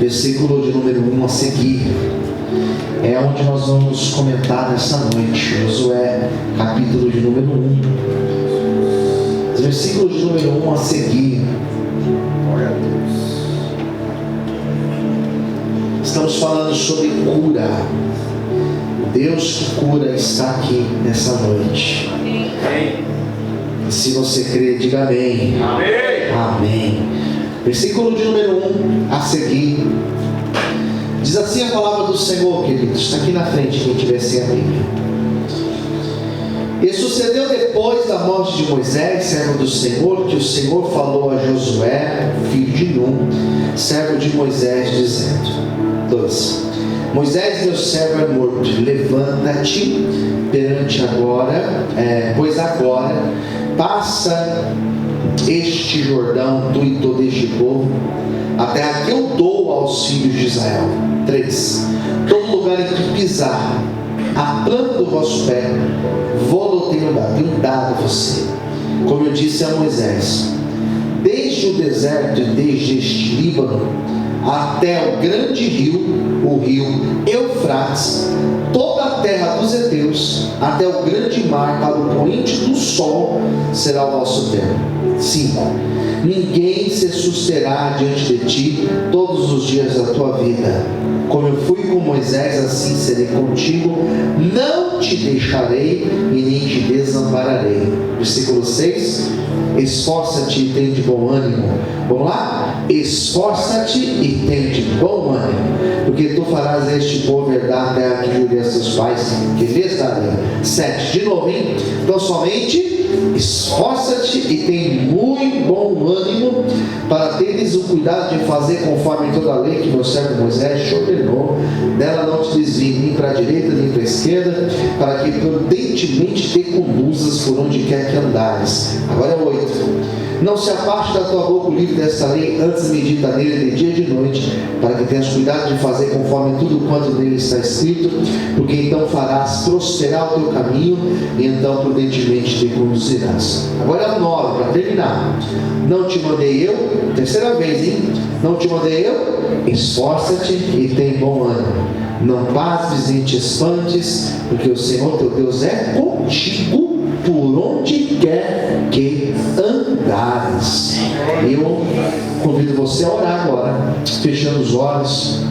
versículo de número 1 a seguir, é onde nós vamos comentar nessa noite. Josué, capítulo de número 1. Os versículos de número 1 a seguir. Glória a Deus. Estamos falando sobre cura. Deus que cura está aqui nessa noite. Amém. E se você crê, diga amém. Amém. Amém. Versículo de número 1 a seguir. Diz assim a palavra do Senhor, queridos. Está aqui na frente, quem tiver sem a Bíblia. E sucedeu depois da morte de Moisés, servo do Senhor, que o Senhor falou a Josué, filho de Num, servo de Moisés, dizendo: 2. Moisés, meu servo, é morto. Levanta-te perante agora, pois agora passa este Jordão, tu e todo este povo, a terra que eu dou aos filhos de Israel. 3. Todo lugar em que pisar a planta do vosso pé, vou tenho dado a você, como eu disse a Moisés, desde o deserto e desde este Líbano até o grande rio, o rio Eufrates, toda a terra dos heteus, até o grande mar, para o poente do sol, será o vosso termo. 5. Ninguém se susterá diante de ti todos os dias da tua vida. Como eu fui com Moisés, assim serei contigo. Não te deixarei e nem te desampararei. Versículo 6. Esforça-te e tem de bom ânimo. Vamos lá? Esforça-te e tem de bom ânimo, porque tu farás a este povo herdar a terra que jurei a seus pais, que lhes darei. 7. De novo, hein? Então somente esforça-te e tem muito bom ânimo, para teres o cuidado de fazer conforme toda a lei que meu servo Moisés te ordenou. Dela não te desvie nem para a direita nem para a esquerda, para que prudentemente te conduzas por onde quer que andares. Agora é 8. Não se aparte da tua boca o livro desta lei, antes medita nele de dia e de noite, para que tenhas cuidado de fazer conforme tudo quanto nele está escrito, porque então farás prosperar o teu caminho, e então prudentemente te conduzirás. Agora é o 9, para terminar. Não te mandei eu, terceira vez, hein? Não te mandei eu? Esforça-te e tem bom ânimo. Não pasmes nem te espantes, porque o Senhor teu Deus é contigo por onde quer que andares. Eu convido você a orar agora, fechando os olhos.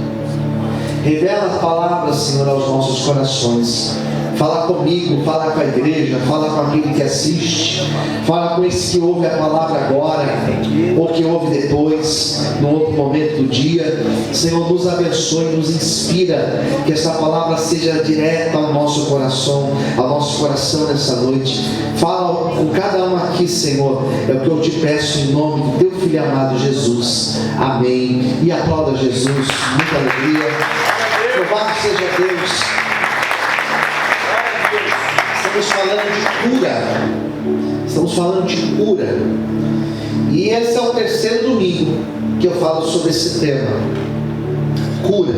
Revela a palavra, Senhor, aos nossos corações. Fala comigo, fala com a igreja, fala com aquele que assiste, fala com esse que ouve a palavra agora, ou que ouve depois, num outro momento do dia. Senhor, nos abençoe, nos inspira, que essa palavra seja direta ao nosso coração nessa noite. Fala com cada um aqui, Senhor, é o que eu te peço em nome do teu Filho amado Jesus. Amém. E aplauda Jesus, muita alegria. Louvado seja Deus. Estamos falando de cura. E esse é o terceiro domingo que eu falo sobre esse tema. Cura.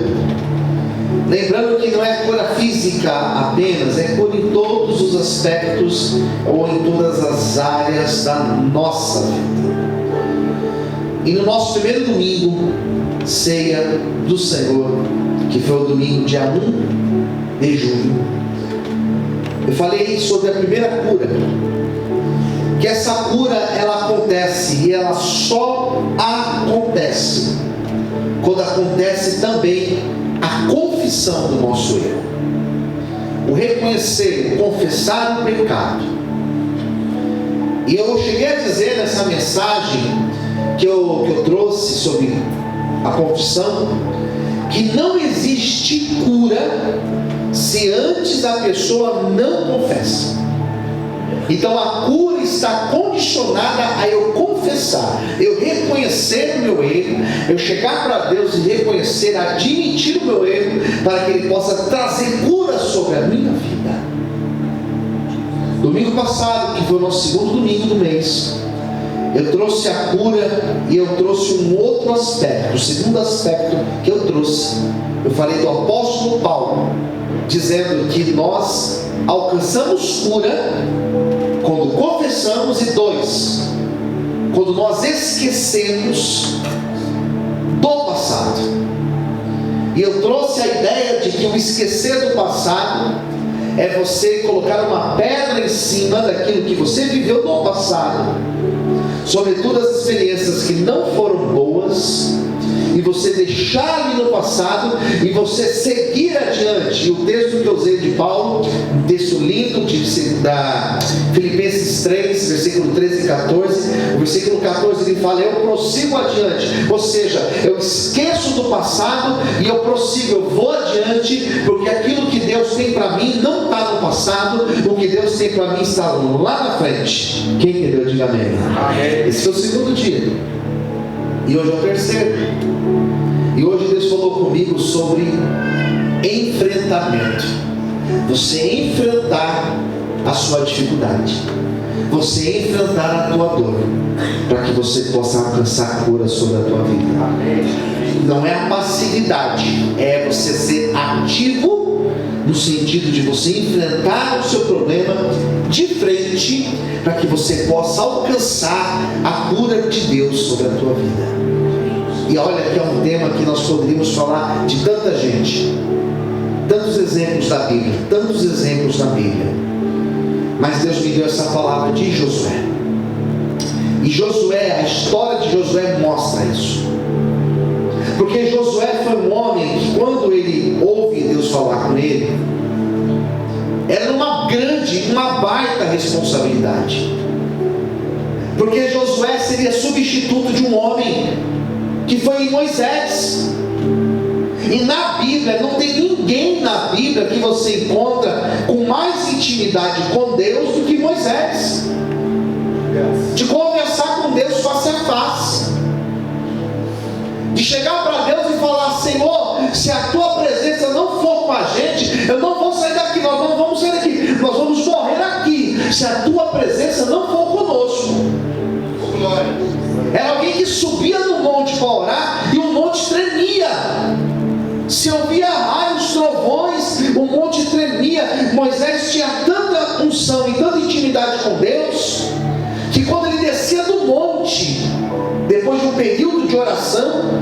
Lembrando que não é cura física apenas, é cura em todos os aspectos ou em todas as áreas da nossa vida. E no nosso primeiro domingo, ceia do Senhor, que foi o domingo dia 1 de junho, eu falei sobre a primeira cura, que essa cura ela acontece, e ela só acontece quando acontece também a confissão do nosso erro, o reconhecer, o confessar o pecado. E eu cheguei a dizer nessa mensagem que eu trouxe sobre a confissão, que não existe cura se antes a pessoa não confessa. Então a cura está condicionada a eu confessar, eu reconhecer o meu erro, eu chegar para Deus e reconhecer, admitir o meu erro, para que Ele possa trazer cura sobre a minha vida. Domingo passado, que foi o nosso segundo domingo do mês, eu trouxe a cura e eu trouxe um outro aspecto, o segundo aspecto que eu trouxe. Eu falei do apóstolo Paulo, dizendo que nós alcançamos cura quando confessamos, e 2, quando nós esquecemos do passado. E eu trouxe a ideia de que o esquecer do passado é você colocar uma pedra em cima daquilo que você viveu no passado, sobretudo as experiências que não foram boas, e você deixar ali no passado e você seguir adiante. E o texto que eu usei de Paulo, um texto lindo da Filipenses 3, versículo 13 e 14. O versículo 14 ele fala: eu prossigo adiante, ou seja, eu esqueço do passado e eu prossigo, eu vou adiante, porque aquilo que Deus tem para mim não está no passado, o que Deus tem para mim está lá na frente. Quem entendeu, diga amém. Esse foi o segundo dia, e hoje é o terceiro. E hoje Deus falou comigo sobre enfrentamento. Você enfrentar a sua dificuldade, você enfrentar a tua dor, para que você possa alcançar a cura sobre a tua vida. Não é a passividade, é você ser ativo, no sentido de você enfrentar o seu problema de frente, para que você possa alcançar a cura de Deus sobre a tua vida. E olha que é um tema que nós poderíamos falar de tanta gente, tantos exemplos da Bíblia, tantos exemplos da Bíblia. Mas Deus me deu essa palavra de Josué. E Josué, a história de Josué mostra isso. Porque Josué foi um homem que, quando ele ouve Deus falar com ele, era uma baita responsabilidade. Porque Josué seria substituto de um homem que foi Moisés. E na Bíblia, não tem ninguém na Bíblia que você encontra com mais intimidade com Deus do que Moisés. De conversar com Deus face a face, de chegar para Deus e falar: Senhor, se a tua presença não for com a gente, eu não vou sair daqui, nós não vamos sair daqui, nós vamos morrer aqui, se a tua presença não for conosco. Era alguém que subia no monte para orar e o monte tremia. Se ouvia raios, trovões, o monte tremia. Moisés tinha tanta unção e tanta intimidade com Deus, que quando ele descia do monte, depois de um período de oração,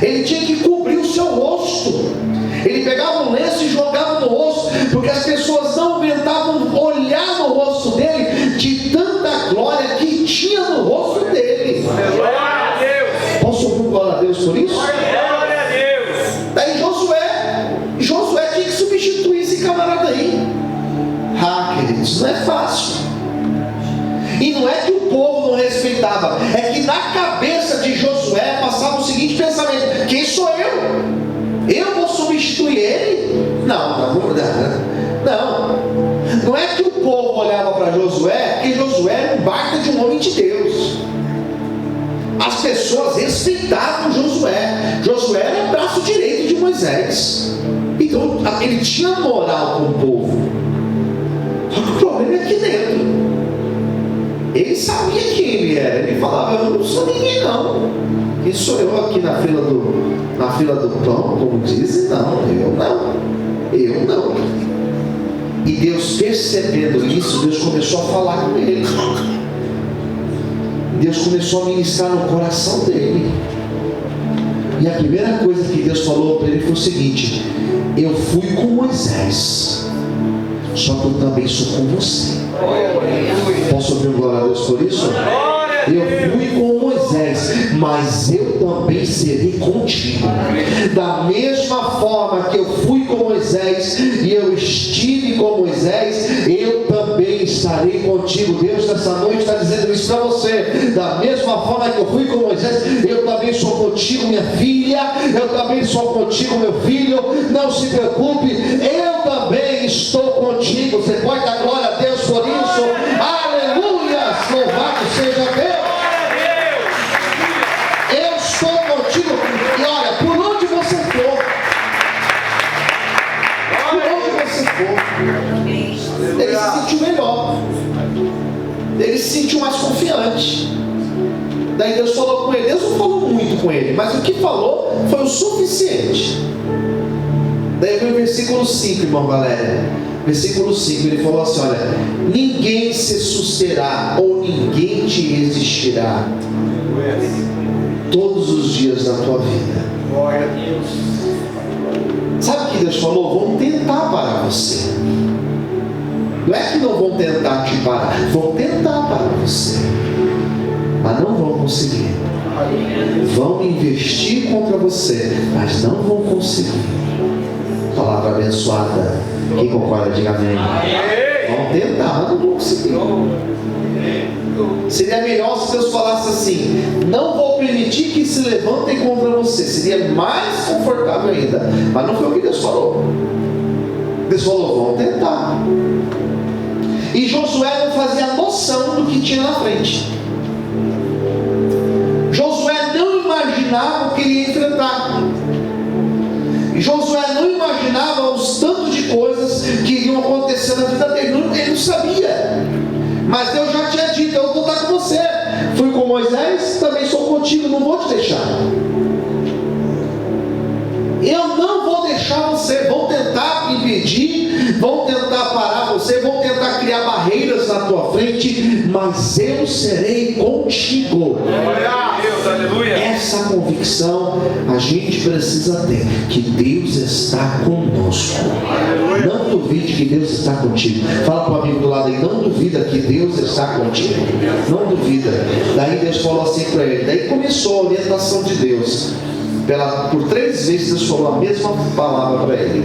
ele tinha que cobrir o seu rosto. Ele pegava um lenço e jogava no rosto, porque as pessoas não aguentavam olhar no rosto dele, de tanta glória que tinha no rosto dele. Glória a Deus! Posso ouvir um glória a Deus por isso? Glória a Deus! Daí Josué tinha que substituir esse camarada aí. Queridos, não é fácil. E não é que o povo não respeitava, é que na cabeça de Josué passava o seguinte pensamento: quem sou eu? Eu vou substituir ele? Não. Não é que o povo olhava para Josué, porque Josué era um baita de um homem de Deus. As pessoas respeitavam Josué. Josué era o braço direito de Moisés. Então ele tinha moral com o povo. Só que o problema é aqui dentro. Ele sabia quem ele era. Ele falava: eu não sou ninguém não. Quem sou eu aqui na fila do pão, como dizem? Não. E Deus, percebendo isso, Deus começou a falar com ele. Deus começou a ministrar no coração dele. E a primeira coisa que Deus falou para ele foi o seguinte: eu fui com Moisés, só que eu também sou com você. Posso ouvir glória a Deus por isso? Eu fui com Moisés, mas eu também serei contigo. Da mesma forma que eu fui com Moisés e eu estive com Moisés, eu também estarei contigo. Deus nessa noite está dizendo isso para você. Da mesma forma que eu fui com Moisés, eu também sou contigo, minha filha. Eu também sou contigo, meu filho. Não se preocupe, eu também estou contigo. Você pode dar glória a Deus por isso? Aleluia! Louvado seja Deus! Eu estou contigo. E olha, por onde você for, ele se sentiu melhor, ele se sentiu mais confiante. Daí Deus falou com ele. Deus não falou muito com ele, mas o que falou foi o suficiente. Daí vem o versículo 5, irmão Valéria. Versículo 5, ele falou assim: olha, ninguém se susterá ou ninguém te resistirá todos os dias da tua vida. Glória a Deus. Deus falou? Vão tentar parar você. Não é que não vão tentar te parar, vão tentar parar você, mas não vão conseguir. Vão investir contra você, mas não vão conseguir. Palavra abençoada. Quem concorda, diga amém. Vão tentar, mas não vão conseguir. Seria melhor se Deus falasse assim: não vou permitir que se levantem contra você. Seria mais confortável ainda. Mas não foi o que Deus falou. Deus falou: vão tentar. E Josué não fazia noção do que tinha na frente. Josué não imaginava o que ele ia enfrentar. E Josué não imaginava os tantos de coisas que iriam acontecer na vida dele. Ele não sabia. Mas Deus já tinha dito: eu vou estar com você. Fui com Moisés, também sou contigo, não vou te deixar. Eu não vou deixar você. Vão tentar impedir, vão tentar parar você, vão tentar criar barreiras na tua frente, mas eu serei contigo. Aleluia. Essa convicção a gente precisa ter, que Deus está conosco. Não duvide que Deus está contigo. Fala para o amigo do lado aí: não duvida que Deus está contigo. Não duvida. Daí Deus falou assim para ele. Daí começou a orientação de Deus. Por 3 vezes Deus falou a mesma palavra para ele.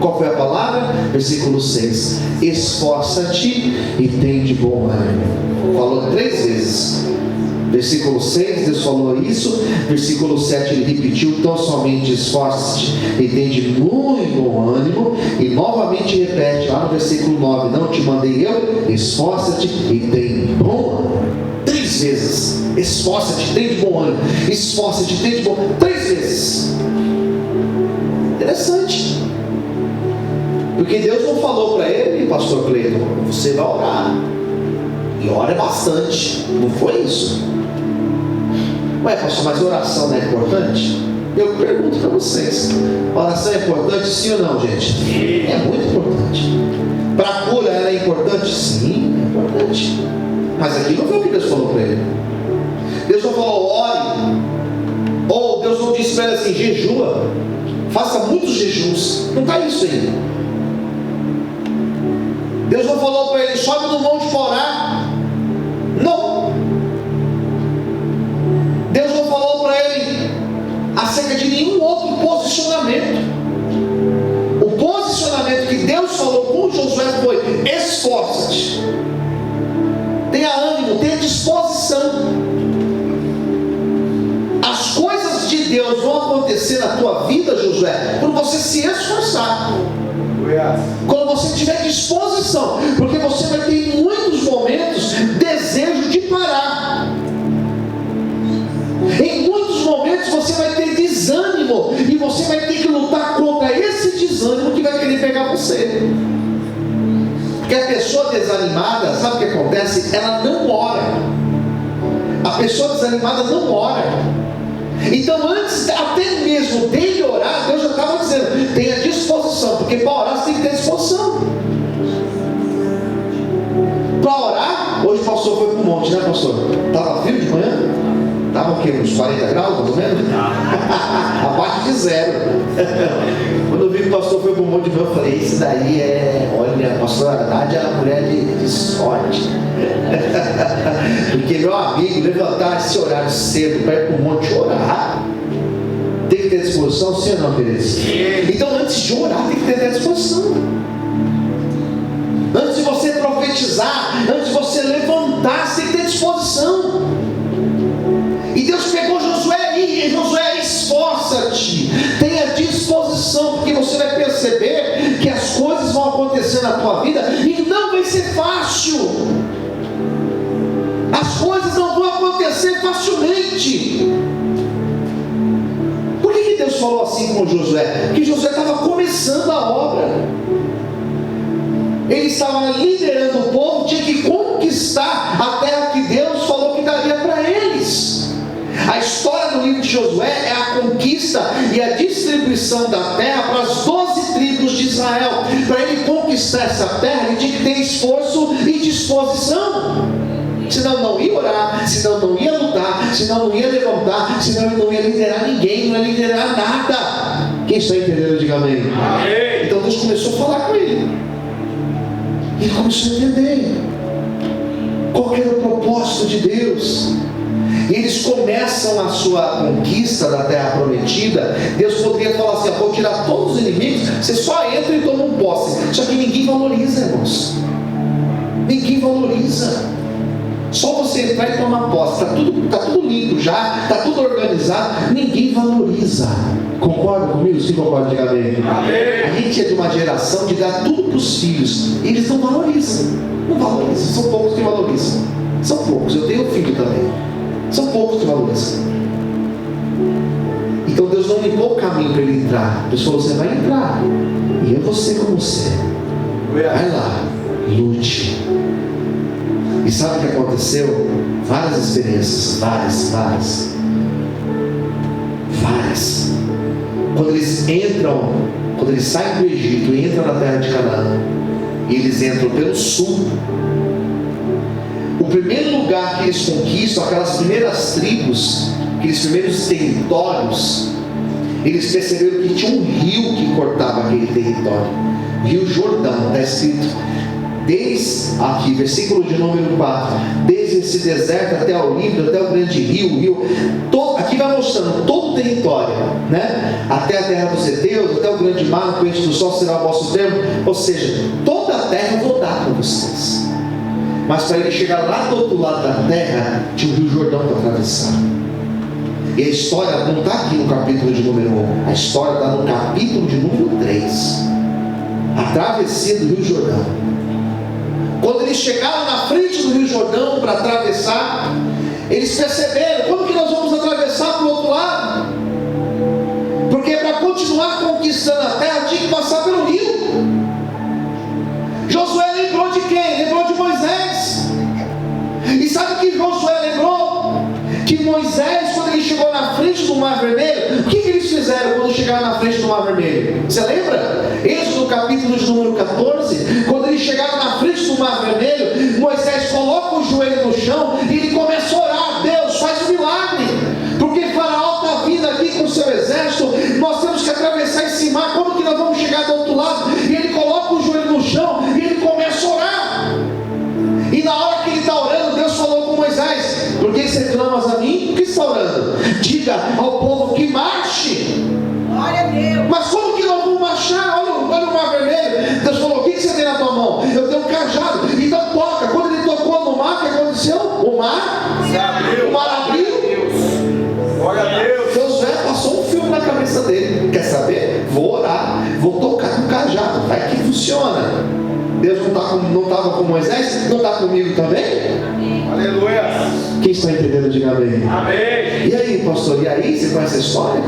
Qual foi a palavra? Versículo 6: esforça-te e tem de bom ânimo. Falou 3 vezes. Versículo 6, Deus falou isso. Versículo 7, ele repetiu: tão somente esforça-te e tem de muito bom ânimo. E novamente repete lá no versículo 9: não te mandei eu? Esforça-te e tem bom ânimo. 3 vezes: esforça-te, tem de bom ânimo. Esforça-te, tem de bom ânimo. 3 vezes. Interessante. Porque Deus não falou para ele: pastor Cleiton, você vai orar. E ora bastante. Não foi isso. Ué, pastor, mas oração não é importante? Eu pergunto para vocês: oração é importante, sim ou não, gente? É muito importante. Para a cura ela é importante? Sim, é importante. Mas aqui não foi o que Deus falou para ele. Deus não falou: ore. Ou Deus não disse para ele assim: jejua, faça muitos jejuns. Não está isso aí. Deus não falou para ele: sobe no monte para orar. Não. Deus não falou para ele acerca de nenhum outro posicionamento. O posicionamento que Deus falou com Josué foi: esforça-te, tenha ânimo, tenha disposição. As coisas de Deus vão acontecer na tua vida, Josué, quando você se esforçar, quando você tiver disposição, porque você vai ter em muitos momentos desejo de parar. Em muitos momentos você vai ter desânimo, e você vai ter que lutar contra esse desânimo que vai querer pegar você. Porque a pessoa desanimada, sabe o que acontece? Ela não ora. A pessoa desanimada não ora. Então, antes até mesmo dele orar, Deus já estava dizendo: tenha disposição, porque para orar você tem que ter disposição. Para orar, hoje o pastor foi para o monte, né, pastor? Estava frio de manhã? Estava o quê? Uns 40 graus, mais ou menos? Abaixo de 0. Quando eu vi que o pastor foi para o monte de novo, eu falei: isso daí é... olha, a pastora Nádia era mulher de sorte. Porque, meu amigo, levantar esse horário cedo para ir para o monte orar, tem que ter disposição, sim ou não, queridos? Então, antes de orar, tem que ter disposição. Antes de você profetizar, antes de você levantar, você tem que ter disposição. E Deus pegou Josué e Josué: esforça-te, tenha disposição, porque você vai perceber que as coisas vão acontecer na tua vida e não vai ser fácil. As coisas não vão acontecer facilmente. Por que Deus falou assim com Josué? Porque Josué estava começando a obra. Ele estava liderando o povo, tinha que conquistar a terra que Deus falou que daria para eles. A história do livro de Josué é a conquista e a distribuição da terra para as 12 tribos de Israel. Para ele conquistar essa terra, ele tinha que ter esforço e disposição. Senão não ia orar, senão não ia lutar, senão não ia levantar, senão ele não ia liderar ninguém, não ia liderar nada. Quem está entendendo, diga amém. Amém. começou a falar com ele. Ele começou a entender qual era o propósito de Deus. E eles começam a sua conquista da terra prometida. Deus poderia falar assim: vou tirar todos os inimigos, você só entra e toma um posse. Só que ninguém valoriza, irmãos. Ninguém valoriza. Só você entrar e tomar posse. Está tudo limpo já, está tudo organizado. Ninguém valoriza. Concorda comigo? Se concorda, diga amém. A gente é de uma geração de dar tudo para os filhos. E eles não valorizam. Não valorizam. São poucos que valorizam. São poucos. Eu tenho filho também. São poucos que valorizam. Então Deus não limpou o caminho para ele entrar. Deus falou: você vai entrar. E é você com você. Vai lá. Lute. E sabe o que aconteceu? Várias experiências. Várias. Quando eles entram, quando eles saem do Egito e entram na terra de Canaã, e eles entram pelo sul, o primeiro lugar que eles conquistam, aquelas primeiras tribos, aqueles primeiros territórios, eles perceberam que tinha um rio que cortava aquele território, o Rio Jordão. Está escrito desde aqui, versículo de número 4, desde esse deserto até o Líbano, até o grande rio, aqui vai mostrando todo o território, né? Até a terra dos heteus, até o grande mar, no poente do sol será o vosso termo. Ou seja, toda a terra eu vou dar para vocês. Mas para ele chegar lá do outro lado da terra, tinha o Rio Jordão para atravessar. E a história não está aqui no capítulo de número 1, a história está no capítulo de número 3, a travessia do Rio Jordão. Quando eles chegaram na frente do Rio Jordão para atravessar, eles perceberam: como que nós vamos atravessar para o outro lado? Porque para continuar conquistando a terra tinha que passar pelo rio. Josué lembrou de quem? Lembrou de Moisés. E sabe o que Josué lembrou? Que Moisés, quando ele chegou na frente do Mar Vermelho, o que eles fizeram quando chegaram na frente do Mar Vermelho? Você lembra? Êxodo capítulo de número 14, quando eles chegaram na frente do Mar Vermelho, Moisés coloca o joelho no chão e ele começa a orar: Deus, faz um milagre, porque Faraó está vindo aqui com o seu exército, nós temos que atravessar esse mar, como que nós vamos chegar do outro lado? E ele coloca o joelho no chão e ele começa a orar. E na hora que ele está orando, Deus falou com Moisés: por que você clamas a mim? Por que você está orando? Diga ao povo que marche. Glória a Deus. Mas como que nós vamos marchar? Olha o Mar Vermelho. Deus falou: o que você tem na tua mão? Eu tenho um cajado. Então toca. Quando ele tocou no mar, o que aconteceu? O mar abriu. O mar abriu. Glória a Deus. Josué passou um filme na cabeça dele. Quer saber? Vou orar, vou tocar com o cajado, vai que funciona. Deus não estava com Moisés? Não está comigo também? Amém. Aleluia. Quem está entendendo, diga amém. Amém. E aí, pastor? E aí, você conhece a história?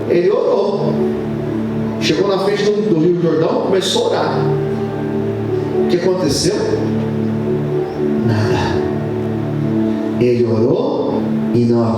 Ele orou, chegou na frente do Rio Jordão, começou a orar. O que aconteceu? Nada. Ele orou e não aconteceu.